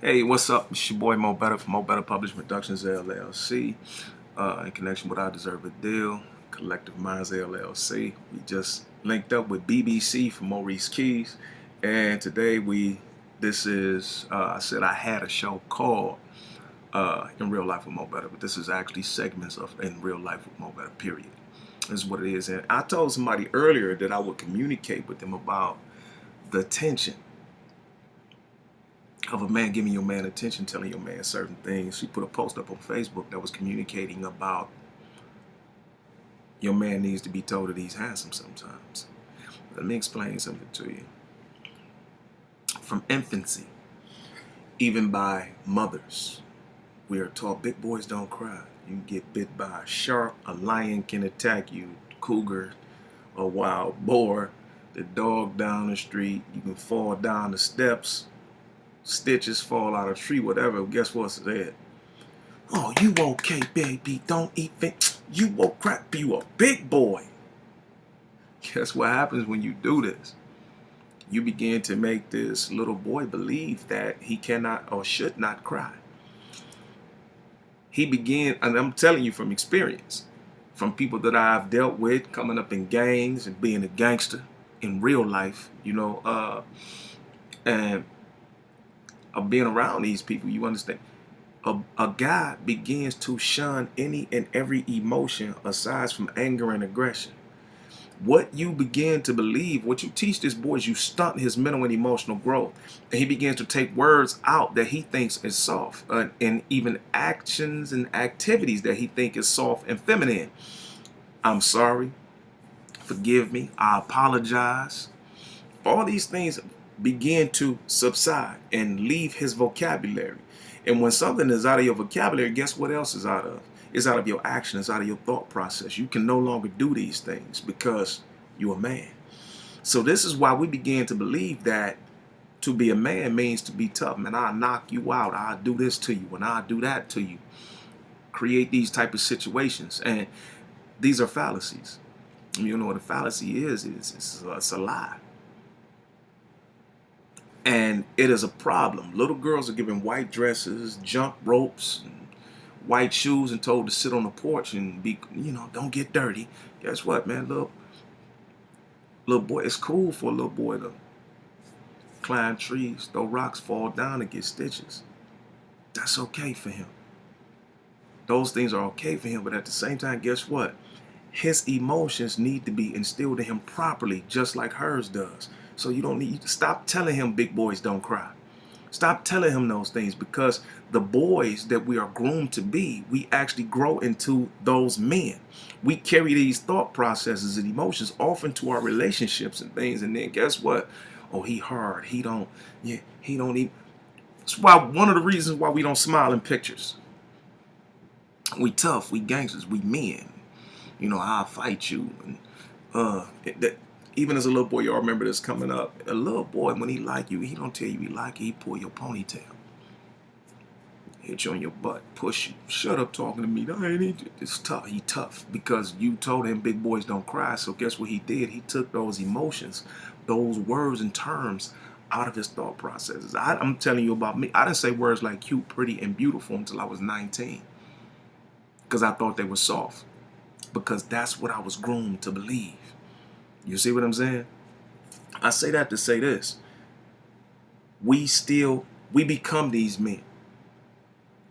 Hey, what's up? It's your boy Mo Better from Mo Better Publishing Productions LLC. In connection with I Deserve a Deal, Collective Minds LLC. We just linked up with BBC from Maurice Keys, and today I said I had a show called In Real Life with Mo Better, but this is actually segments of In Real Life with Mo Better. Period. This is what it is, and I told somebody earlier that I would communicate with them about the tension of a man giving your man attention, telling your man certain things. She put a post up on Facebook that was communicating about your man needs to be told that he's handsome sometimes. Let me explain something to you. From infancy, even by mothers, we are taught big boys don't cry. You can get bit by a shark, a lion can attack you, cougar, a wild boar, the dog down the street, you can fall down the steps, stitches fall out of a tree, whatever. Guess what's there? Oh, you okay, baby? Don't eat it. You won't crap. You a big boy. Guess what happens when you do this? You begin to make this little boy believe that he cannot or should not cry. He began, and I'm telling you from experience, from people that I've dealt with coming up in gangs and being a gangster in real life, and being around these people, you understand. A guy begins to shun any and every emotion aside from anger and aggression. What you begin to believe, what you teach this boy is you stunt his mental and emotional growth. And he begins to take words out that he thinks is soft, and even actions and activities that he thinks is soft and feminine. I'm sorry, forgive me, I apologize. All these things begin to subside and leave his vocabulary. And when something is out of your vocabulary, guess what else is out of? It's out of your action, it's out of your thought process. You can no longer do these things because you're a man. So this is why we begin to believe that to be a man means to be tough. Man, I'll knock you out. I'll do this to you and I'll do that to you. Create these type of situations. And these are fallacies. You know what a fallacy is? It's a lie. And it is a problem. Little girls are given white dresses, jump ropes, and white shoes and told to sit on the porch and be, don't get dirty. Guess what, man? Little boy, it's cool for a little boy to climb trees, throw rocks, fall down and get stitches. That's okay for him. Those things are okay for him, but at the same time, guess what? His emotions need to be instilled in him properly, just like hers does. So you don't need to stop telling him big boys don't cry. Stop telling him those things, because the boys that we are groomed to be, we actually grow into those men. We carry these thought processes and emotions off into our relationships and things, and then guess what? Oh, he hard. He don't eat. That's why one of the reasons why we don't smile in pictures. We tough, we gangsters, we men. I'll fight you. And even as a little boy, y'all remember this coming up. A little boy, when he like you, he don't tell you he like you, he pull your ponytail. Hit you on your butt, push you. Shut up talking to me. It's tough. He tough because you told him big boys don't cry. So guess what he did? He took those emotions, those words and terms out of his thought processes. I'm telling you about me. I didn't say words like cute, pretty, and beautiful until I was 19 because I thought they were soft, because that's what I was groomed to believe. You see what I'm saying? I say that to say this. We become these men.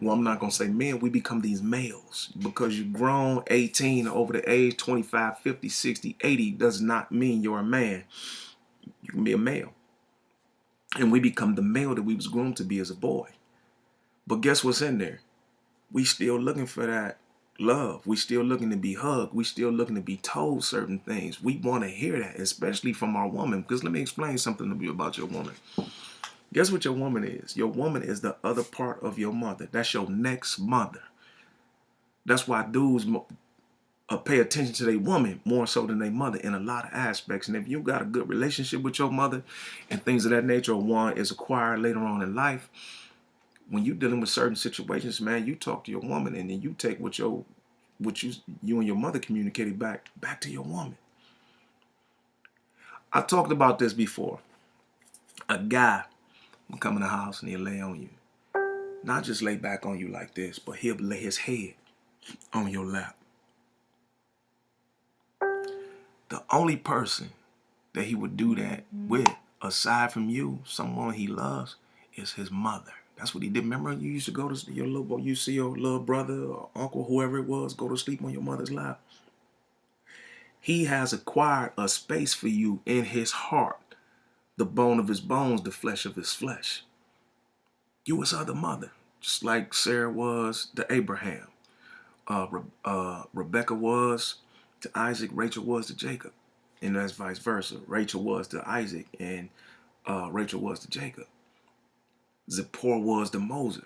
Well, I'm not going to say men, we become these males. Because you've grown 18 over the age 25, 50, 60, 80 does not mean you're a man. You can be a male. And we become the male that we was groomed to be as a boy. But guess what's in there? We still looking for that love. We still looking to be hugged. We still looking to be told certain things. We want to hear that, especially from our woman. Because let me explain something to you about your woman. Guess what your woman is? Your woman is the other part of your mother. That's your next mother. That's why dudes pay attention to their woman more so than their mother in a lot of aspects. And if you got a good relationship with your mother and things of that nature, or one is acquired later on in life, when you're dealing with certain situations, man, you talk to your woman and then you take what you and your mother communicated back to your woman. I talked about this before. A guy will come in the house and he'll lay on you. Not just lay back on you like this, but he'll lay his head on your lap. The only person that he would do that with, aside from you, someone he loves, is his mother. That's what he did. Remember, you used to go to your little boy, you see your little brother or uncle, whoever it was, go to sleep on your mother's lap. He has acquired a space for you in his heart, the bone of his bones, the flesh of his flesh. You was other mother, just like Sarah was to Abraham. Rebecca was to Isaac, Rachel was to Jacob. And that's vice versa. Rachel was to Isaac, and Rachel was to Jacob. Zipporah was to Moses.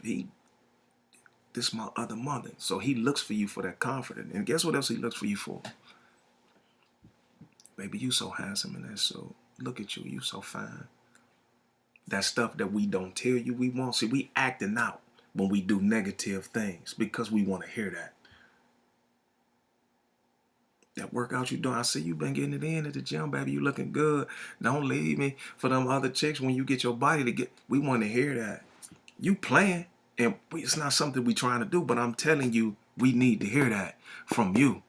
This is my other mother. So he looks for you for that confidence. And guess what else he looks for you for? Baby, you so handsome and that's so, look at you, you so fine. That stuff that we don't tell you we want. See, we acting out when we do negative things because we want to hear that. That workout you doing, I see you been getting it in at the gym, baby. You looking good. Don't leave me for them other chicks when you get your body to get. We want to hear that. You playing, and it's not something we trying to do, but I'm telling you, we need to hear that from you.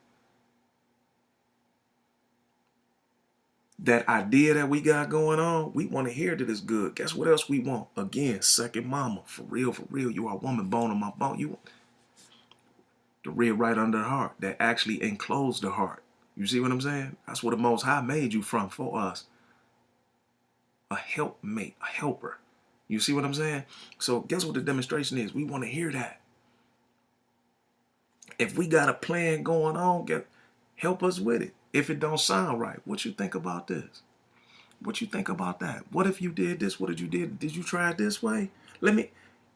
That idea that we got going on, we want to hear that it's good. Guess what else we want? Again, second mama. For real, you are a woman, bone on my bone. You want the real right under the heart that actually enclosed the heart. You see what I'm saying? That's what the Most High made you from, for us. A helpmate, a helper. You see what I'm saying? So guess what the demonstration is? We want to hear that. If we got a plan going on, help us with it. If it don't sound right, what you think about this? What you think about that? What if you did this? What did you did? Did you try it this way? Let me,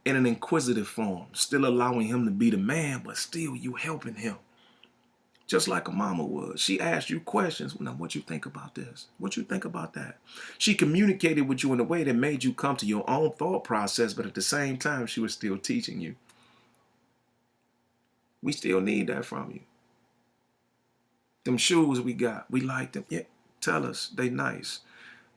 in an inquisitive form, still allowing him to be the man, but still you helping him. Just like a mama would. She asked you questions. Now, what you think about this? What you think about that? She communicated with you in a way that made you come to your own thought process, but at the same time, she was still teaching you. We still need that from you. Them shoes we got, we like them. Yeah, tell us they nice.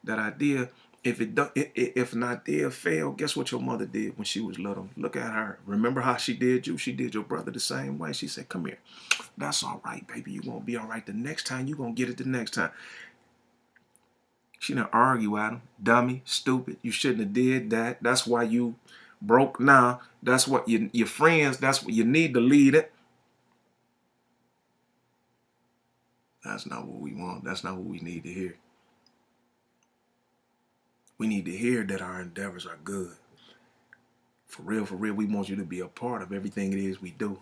That idea, if an idea failed, guess what your mother did when she was little? Look at her. Remember how she did you? She did your brother the same way. She said, come here. That's all right, baby. You're going to be all right the next time. You're going to get it the next time. She didn't argue at him. Dummy, stupid. You shouldn't have did that. That's why you broke now. That's what your friends, that's what you need to lead it. That's not what we want. That's not what we need to hear. We need to hear that our endeavors are good. For real, we want you to be a part of everything it is we do.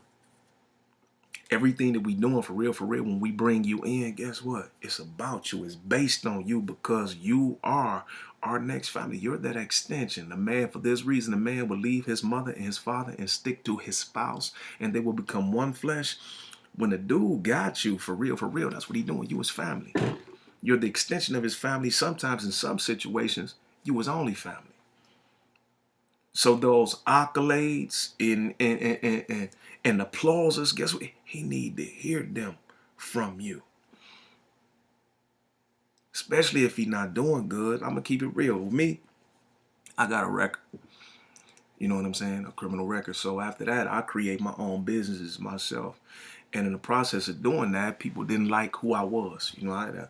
Everything that we doing for real, when we bring you in, guess what? It's about you. It's based on you because you are our next family. You're that extension. The man, for this reason, the man will leave his mother and his father and stick to his spouse, and they will become one flesh. When the dude got you, for real, that's what he doing. You his family. You're the extension of his family. Sometimes in some situations, you was only family. So those accolades and applauses, guess what? He need to hear them from you. Especially if he not doing good. I'm going to keep it real. With me, I got a record. You know what I'm saying? A criminal record. So after that, I create my own businesses myself. And in the process of doing that, people didn't like who I was. You know, I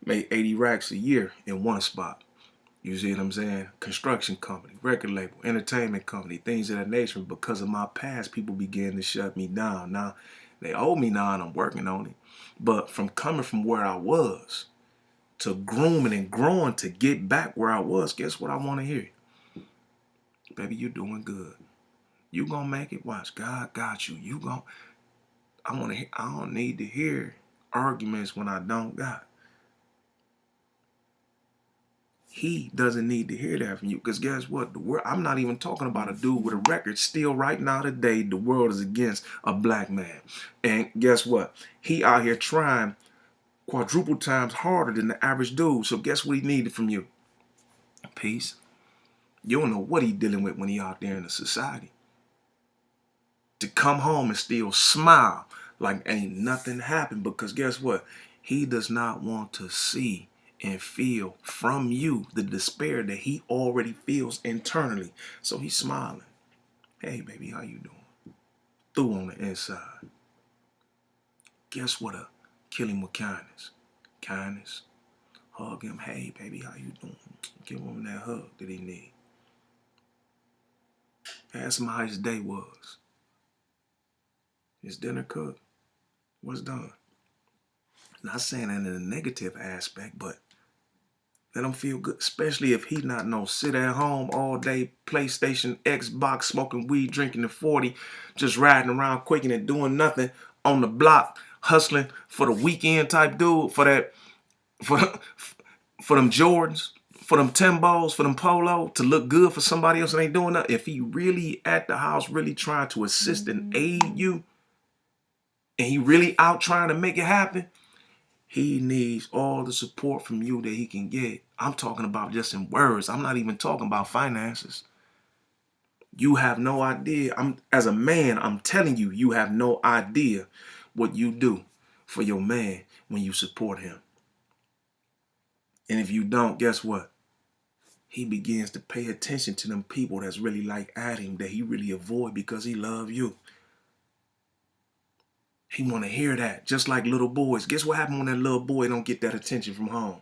made 80 racks a year in one spot. You see what I'm saying? Construction company, record label, entertainment company, things of that nature. Because of my past, people began to shut me down. Now, they owe me now and I'm working on it. But from coming from where I was to grooming and growing to get back where I was, guess what I want to hear? Baby, you doing good. You gonna make it. Watch, God got you. You gonna, I don't need to hear arguments when I don't got. He doesn't need to hear that from you because guess what? The world, I'm not even talking about a dude with a record. Still right now today, the world is against a black man. And guess what? He out here trying quadruple times harder than the average dude. So guess what he needed from you? Peace. You don't know what he dealing with when he out there in the society. To come home and still smile like ain't nothing happened because guess what? He does not want to see and feel from you the despair that he already feels internally. So he's smiling. Hey, baby, how you doing? Through on the inside. Guess what? Kill him with kindness. Kindness. Hug him. Hey, baby, how you doing? Give him that hug that he need. Ask him how his day was. Is dinner cooked? What's done? Not saying that in a negative aspect, but let him feel good, especially if he not no sit at home all day, PlayStation, Xbox, smoking weed, drinking the 40, just riding around quaking and doing nothing on the block, hustling for the weekend type dude, for that, for for them Jordans, for them Timbos, for them Polo, to look good for somebody else and ain't doing nothing. If he really at the house, really trying to assist and aid you, and he really out trying to make it happen, he needs all the support from you that he can get. I'm talking about just in words. I'm not even talking about finances. You have no idea. As a man, I'm telling you, you have no idea what you do for your man when you support him. And if you don't, guess what? He begins to pay attention to them people that's really like at him, that he really avoid because he love you. He want to hear that, just like little boys. Guess what happens when that little boy don't get that attention from home?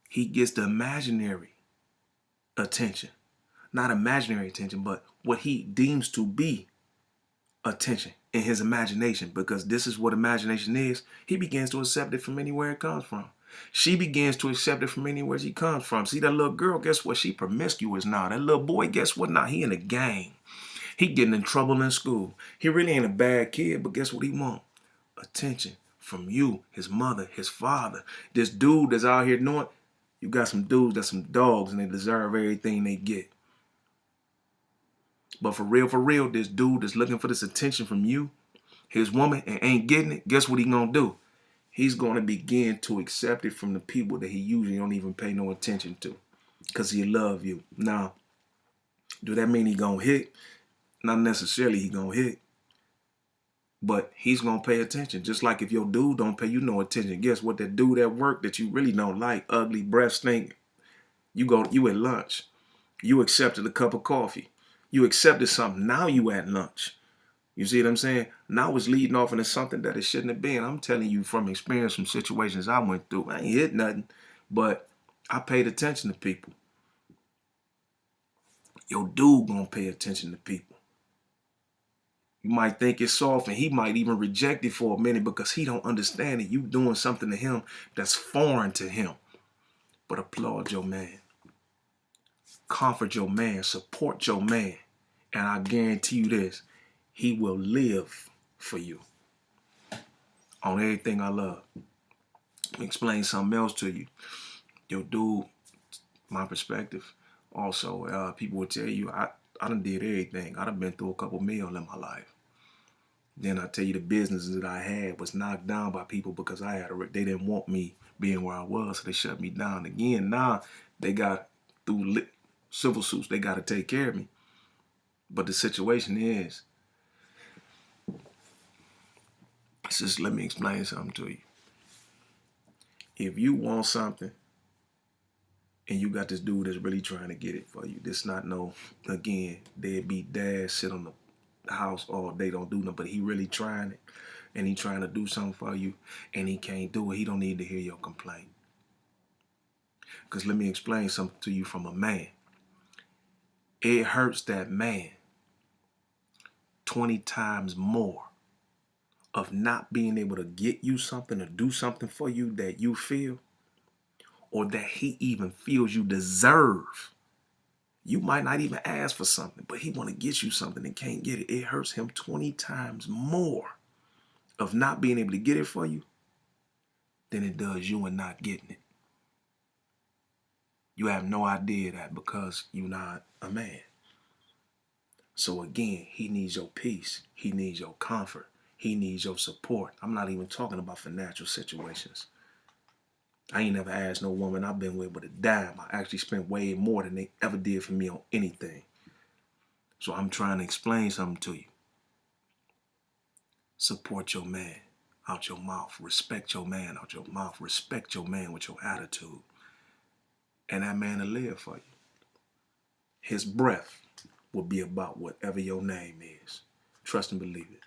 He gets the imaginary attention. Not imaginary attention, but what he deems to be attention in his imagination, because this is what imagination is. He begins to accept it from anywhere it comes from. She begins to accept it from anywhere she comes from. See, that little girl, guess what? She promiscuous now. That little boy, guess what? Now he in a gang. He getting in trouble in school. He really ain't a bad kid, but guess what he want? Attention from you, his mother, his father. This dude that's out here knowing, you got some dudes that's some dogs and they deserve everything they get. But for real, this dude that's looking for this attention from you, his woman, and ain't getting it, guess what he gonna do? He's gonna begin to accept it from the people that he usually don't even pay no attention to, because he love you. Now, do that mean he gonna hit? Not necessarily he gonna hit, but he's gonna pay attention. Just like if your dude don't pay you no attention, guess what? That dude at work that you really don't like, ugly, breath stink, you at lunch. You accepted a cup of coffee. You accepted something. Now you at lunch. You see what I'm saying? Now it's leading off into something that it shouldn't have been. I'm telling you from experience, from situations I went through. I ain't hit nothing, but I paid attention to people. Your dude gonna pay attention to people. You might think it's soft, and he might even reject it for a minute because he don't understand that you doing something to him that's foreign to him. But applaud your man. Comfort your man. Support your man. And I guarantee you this, he will live for you on everything I love. Let me explain something else to you. Your dude, my perspective, also, people would tell you, I done did everything. I done been through a couple meals in my life. Then I tell you the businesses that I had was knocked down by people because they didn't want me being where I was, so they shut me down. Again, now they got through civil suits, they got to take care of me. But the situation is, just let me explain something to you. If you want something and you got this dude that's really trying to get it for you, this not no, again, deadbeat dad, sit on the house all day, don't do nothing, but he really trying it, and he trying to do something for you, and he can't do it, he don't need to hear your complaint. Because let me explain something to you from a man. It hurts that man 20 times more of not being able to get you something or do something for you that you feel, or that he even feels you deserve. You might not even ask for something, but he want to get you something and can't get it. It hurts him 20 times more of not being able to get it for you than it does you and not getting it. You have no idea that because you're not a man. So again, he needs your peace. He needs your comfort. He needs your support. I'm not even talking about financial situations. I ain't never asked no woman I've been with but a dime. I actually spent way more than they ever did for me on anything. So I'm trying to explain something to you. Support your man out your mouth. Respect your man out your mouth. Respect your man with your attitude. And that man will live for you. His breath will be about whatever your name is. Trust and believe it.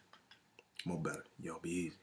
More better. Y'all be easy.